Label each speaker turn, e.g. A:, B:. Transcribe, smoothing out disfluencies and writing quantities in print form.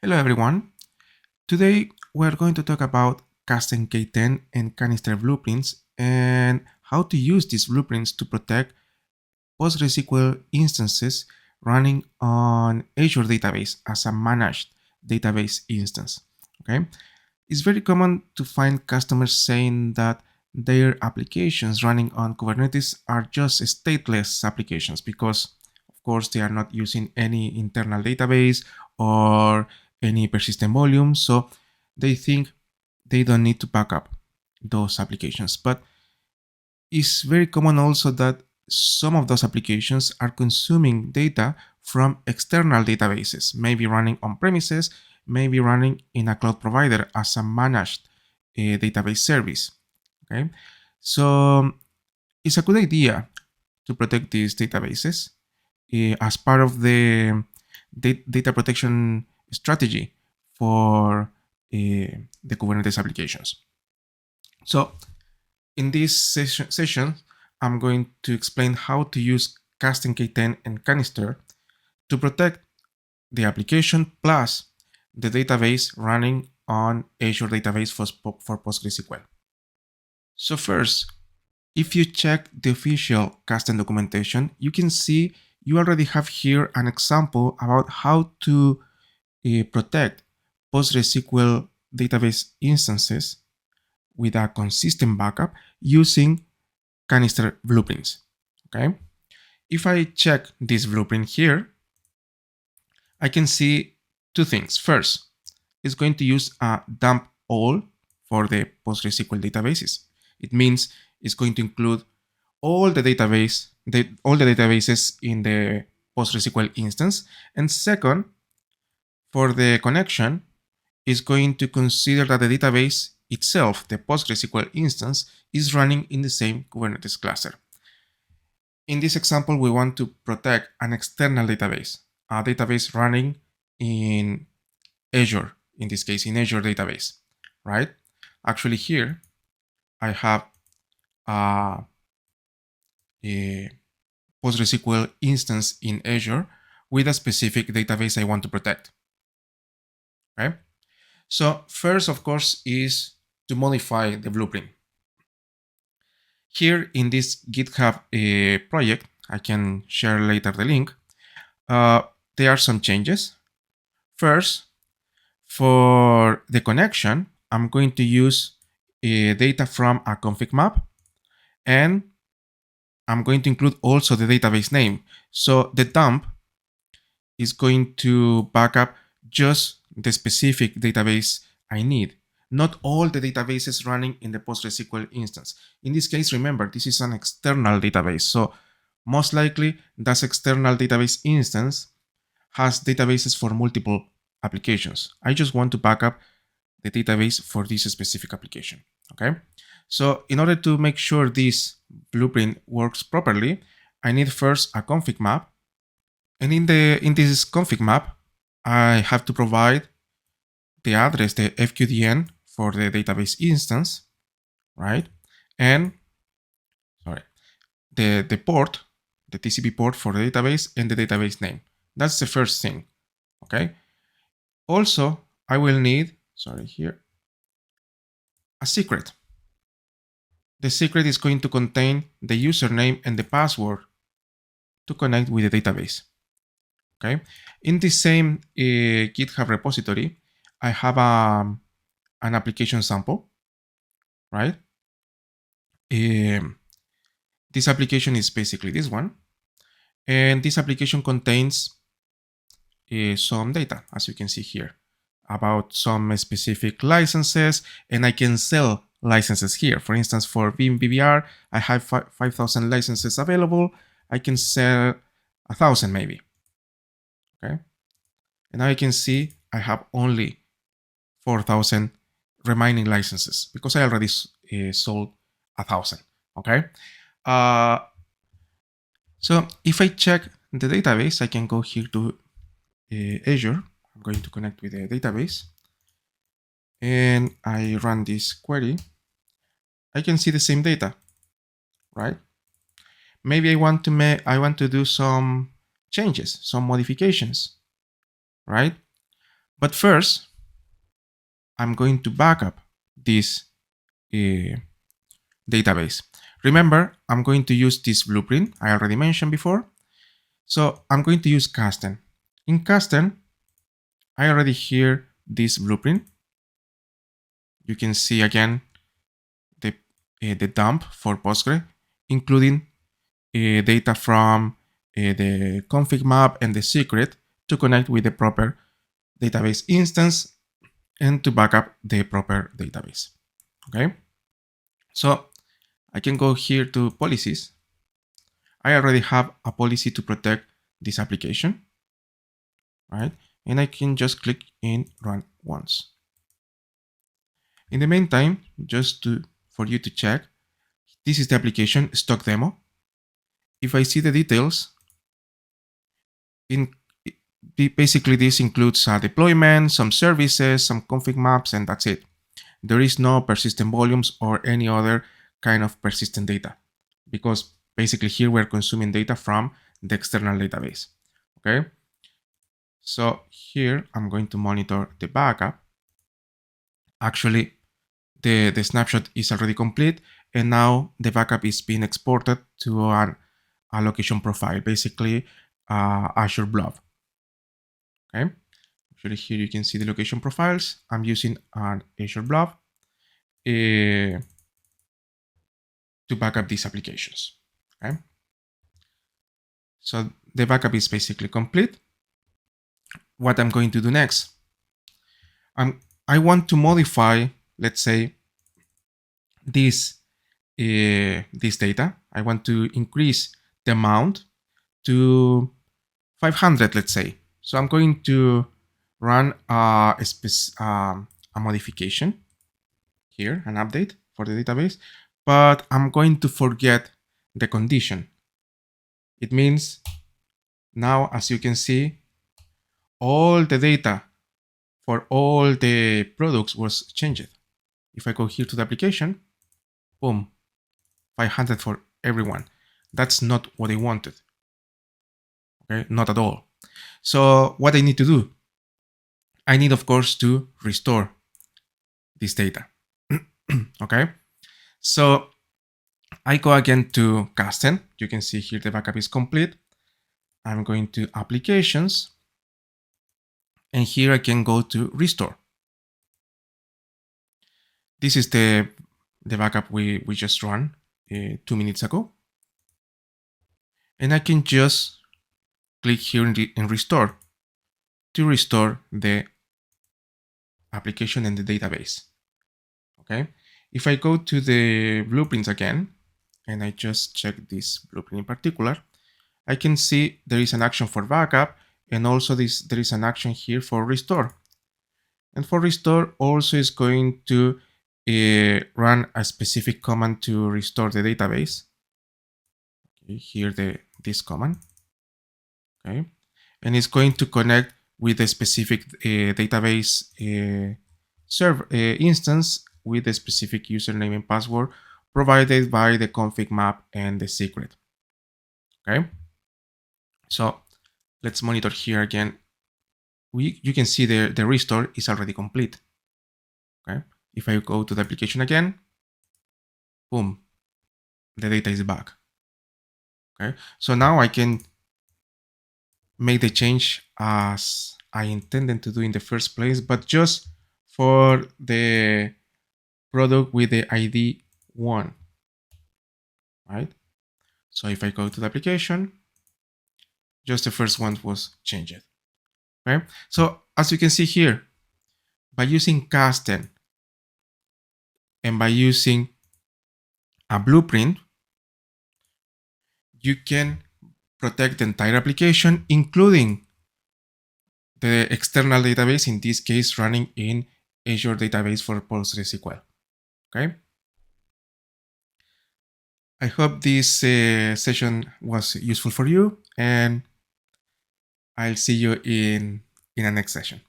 A: Hello everyone. Today we're going to talk about Kasten K10 and Kanister Blueprints and how to use these blueprints to protect PostgreSQL instances running on Azure Database as a managed database instance. Okay, it's very common to find customers saying that their applications running on Kubernetes are just stateless applications because, of course, they are not using any internal database or any persistent volume. So they think they don't need to back up those applications. But it's very common also that some of those applications are consuming data from external databases, maybe running on premises, maybe running in a cloud provider as a managed database service. Okay, so it's a good idea to protect these databases as part of the data protection strategy for the Kubernetes applications. So in this session, I'm going to explain how to use Kasten K10 and Kanister to protect the application plus the database running on Azure Database for PostgreSQL. So first, if you check the official Kasten documentation, you can see you already have here an example about how to protect PostgreSQL database instances with a consistent backup using Kanister blueprints. Okay, if I check this blueprint here, I can see two things. First, it's going to use a dump all for the PostgreSQL databases. It means it's going to include all the databases in the PostgreSQL instance. And second, for the connection, it's going to consider that the database itself, the PostgreSQL instance, is running in the same Kubernetes cluster. In this example, we want to protect an external database, a database running in Azure, in this case, in Azure Database, right? Actually, here I have a PostgreSQL instance in Azure with a specific database I want to protect. Okay? So first, of course, is to modify the blueprint. Here in this GitHub project, I can share later the link. There are some changes. First, for the connection, I'm going to use data from a config map, and I'm going to include also the database name. So the dump is going to back up just the specific database I need, not all the databases running in the PostgreSQL instance. In this case, remember, this is an external database. So most likely that external database instance has databases for multiple applications. I just want to back up the database for this specific application. Okay. So in order to make sure this blueprint works properly, I need first a config map. And in this config map, I have to provide the address, the FQDN for the database instance, right? And the port, the TCP port for the database and the database name. That's the first thing. Okay. Also, I will need, a secret. The secret is going to contain the username and the password to connect with the database. Okay. In the same GitHub repository, I have an application sample, right? This application is basically this one. And this application contains some data, as you can see here, about some specific licenses, and I can sell licenses here. For instance, for Vim VBR, I have 5,000 licenses available. I can sell 1,000 maybe. Okay. And now you can see I have only 4,000 remaining licenses because I already sold 1,000. Okay. So if I check the database, I can go here to Azure. I'm going to connect with the database and I run this query. I can see the same data, right? Maybe I want to do some changes, some modifications, right? But first, I'm going to backup this database. Remember, I'm going to use this blueprint I already mentioned before. So I'm going to use Kasten. In Kasten, I already here this blueprint. You can see again the dump for Postgre, including data from the config map and the secret to connect with the proper database instance and to backup the proper database. Okay, so I can go here to policies. I already have a policy to protect this application, right? And I can just click in run once. In the meantime, for you to check, this is the application stock demo. If I see the details, basically this includes a deployment, some services, some config maps, and that's it. There is no persistent volumes or any other kind of persistent data, because basically here we're consuming data from the external database. Okay, so here I'm going to monitor the backup. Actually, the snapshot is already complete, and now the backup is being exported to a location profile, basically Azure Blob. Okay, actually here you can see the location profiles. I'm using an Azure Blob to backup these applications. Okay, so the backup is basically complete. What I'm going to do next, I want to modify, let's say, this data. I want to increase the amount to 500, let's say. So I'm going to run a modification here, an update for the database, but I'm going to forget the condition. It means now, as you can see, all the data for all the products was changed. If I go here to the application, boom, 500 for everyone. That's not what I wanted. Okay, not at all. So what I need to do, I need, of course, to restore this data. Okay, so I go again to Kasten. You can see here the backup is complete. I'm going to applications, and here I can go to restore. This is the backup we just ran 2 minutes ago. And I can just click here in restore to restore the application and the database. Okay, if I go to the blueprints again, and I just check this blueprint in particular, I can see there is an action for backup, and also there is an action here for restore. And for restore also is going to run a specific command to restore the database. Okay, here this command. Okay, and it's going to connect with a specific database server instance with a specific username and password provided by the config map and the secret. Okay, so let's monitor here again. You can see the restore is already complete. Okay, if I go to the application again, boom, the data is back. Okay, so now I can make the change as I intended to do in the first place, but just for the product with the ID 1, right? So if I go to the application, just the first one was changed. Okay, so as you can see here, by using Kasten and by using a blueprint, you can protect the entire application, including the external database, in this case running in Azure Database for PostgreSQL. Okay, I hope this session was useful for you, and I'll see you in the next session.